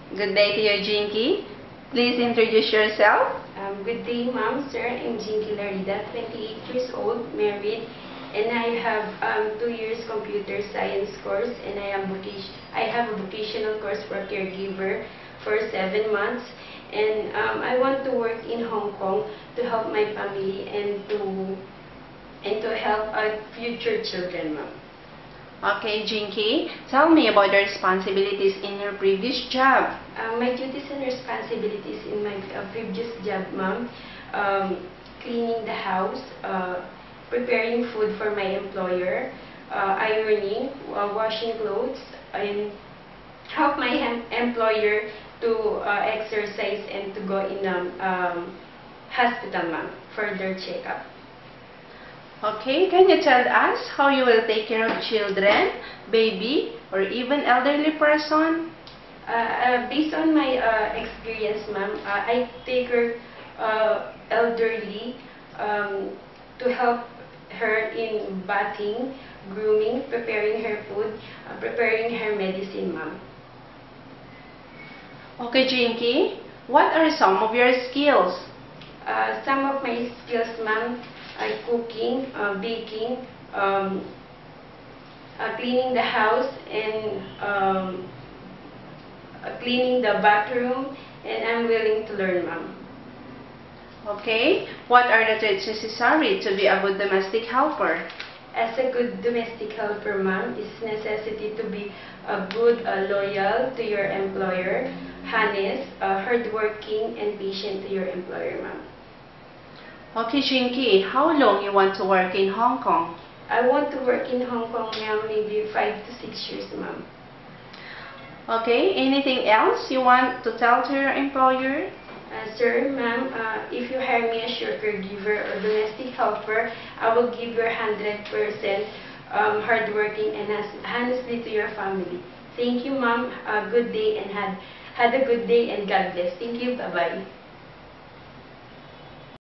Good day to you, Jinky. Please introduce yourself. Good day, Ma'am, Sir. I'm Jinky Larida, 28 years old, married, and I have 2 years computer science course, and I have a vocational course for caregiver for 7 months, and I want to work in Hong Kong to help my family and to help our future children, Ma'am. Okay, Jinky, tell me about the responsibilities in your previous job. My duties and responsibilities in my previous job, Ma'am, cleaning the house, preparing food for my employer, ironing, washing clothes, and help my employer to exercise and to go in hospital, Ma'am, for their checkup. Okay, can you tell us how you will take care of children, baby, or even elderly person? Based on my experience, Ma'am, I take her elderly to help her in bathing, grooming, preparing her food, preparing her medicine, Ma'am. Okay, Jinky, what are some of your skills? Some of my skills, Ma'am, are cooking, baking, cleaning the house, and cleaning the bathroom, and I'm willing to learn, Ma'am. Okay, what are the traits necessary to be a good domestic helper? As a good domestic helper, Ma'am, it's necessity to be good, loyal to your employer, honest, hardworking, and patient to your employer, Ma'am. Okay, Jinky, how long you want to work in Hong Kong? I want to work in Hong Kong, Ma'am, maybe 5 to 6 years, Ma'am. Okay, anything else you want to tell to your employer? Sir, Ma'am, if you hire me as your caregiver or domestic helper, I will give your 100% hardworking and honestly to your family. Thank you, Ma'am. Good day and had a good day and God bless. Thank you. Bye-bye.